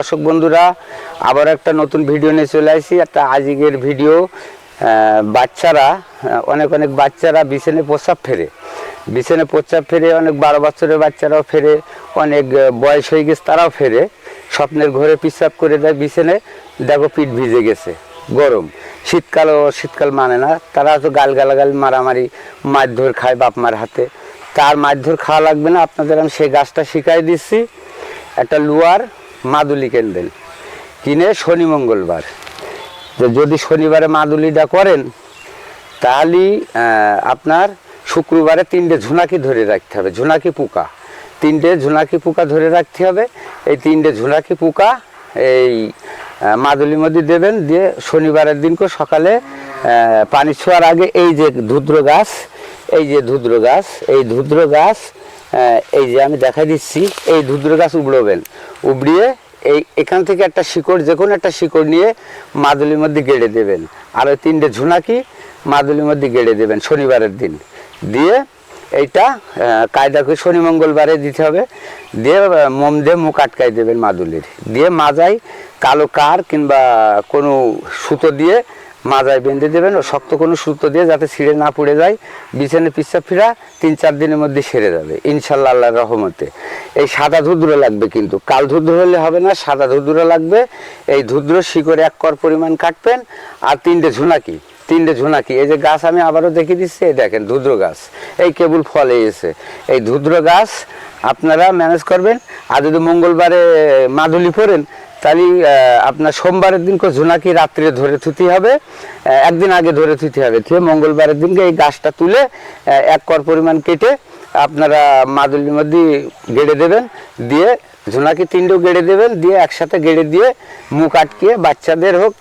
দর্শক বন্ধুরা আবার একটা নতুন ভিডিও নিয়ে চলে আসি। একটা আজকের ভিডিও, বাচ্চারা অনেক বাচ্চারা বিছানে প্রস্রাব ফেরে, অনেক 12 বছরের বাচ্চারাও ফেরে, অনেক বয়স হয়ে গেছে তারাও ফেরে, স্বপ্নের ঘরে পিসাব করে দেয় বিছানে, দেখো পিঠ ভিজে গেছে, গরম। শীতকাল মানে না, তারা তো গালাগালি মারামারি মারধর খায় বাপ মার হাতে। তার মারধর খাওয়া লাগবে না, আপনাদের আমি সেই গাছটা শিখাই দিচ্ছি। একটা লুয়ার মাদুলি কিনবেন, কিনে শনি মঙ্গলবার যদি শনিবারে মাদুলিটা করেন, তাহলে আপনার শুক্রবারে 3টে ঝুনাকি ধরে রাখতে হবে, ঝুনাকি পোকা, 3টে ঝুনাকি পোকা ধরে রাখতে হবে। এই 3টে ঝুনাকি পোকা এই মাদুলির মধ্যে দেবেন, দিয়ে শনিবারের দিনকে সকালে পানি ছোঁয়ার আগে এই যে ধুদ্র গাছ, এই ধুদ্র গাছ এই যে আমি দেখা দিচ্ছি, এই ধুদ্র গাছ উবড়িয়ে এখান থেকে একটা শিকড়, যে কোনো একটা শিকড় নিয়ে মাদুলির মধ্যে গেড়ে দেবেন, আর ওই 3টে ঝুনাকি মাদুলির মধ্যে গেড়ে দেবেন শনিবারের দিন। দিয়ে এইটা কায়দা করে শনি মঙ্গলবারে দিতে হবে। দিয়ে মোম দিয়ে মুখ আটকাই দেবেন মাদুলির, দিয়ে মাজায় কালো কার কিংবা কোনো সুতো দিয়ে মাজায় বেঁধে দেবেন, ও শক্ত কোনো সুতো দিয়ে যাতে ছিঁড়ে না পড়ে যায়। বিছানে পিচ্ছা ফিরা 3-4 দিনের মধ্যে সেরে যাবে ইনশাল্লাহ, আল্লাহর রহমতে। এই সাদা ধুদ্র লাগবে, কিন্তু কাল ধুদ্র হলে হবে না, সাদা ধুদ্র লাগবে। এই ধুদ্র শিকড়ে 1 কর পরিমাণ কাটবেন, আর 3টে ঝুনাকি, এই যে গাছ আমি আবারও দেখিয়ে দিচ্ছি, এই দেখেন ধুদ্র গাছ, এই কেবল ফলে এসে এই ধুদ্র গাছ আপনারা ম্যানেজ করবেন। আর যদি মঙ্গলবারে মাদুলি পড়েন, তাহলে আপনার সোমবারের দিনকে ঝুনাকি রাত্রে ধরে থুতে হবে, একদিন আগে ধরে থুতে হবে। থুয়ে মঙ্গলবারের দিনকে এই গাছটা তুলে 1 কর পরিমাণ কেটে আপনারা মাদুলির মধ্যে গেড়ে দেবেন, দিয়ে ঝুনাকি 3টেও গেড়ে দেবেন, দিয়ে একসাথে গেড়ে দিয়ে মুখ আটকিয়ে, বাচ্চাদের হোক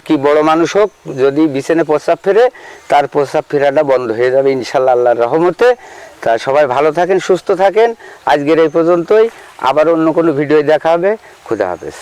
কি বড় মানুষ হোক, যদি বিছানে প্রস্রাব ফেরে, তার প্রস্রাব ফেরাটা বন্ধ হয়ে যাবে ইনশাল্লাহ, আল্লাহর রহমতে। তা সবাই ভালো থাকেন, সুস্থ থাকেন। আজকের এই পর্যন্তই, আবার অন্য কোনো ভিডিও দেখা হবে। খুদা হাফেজ।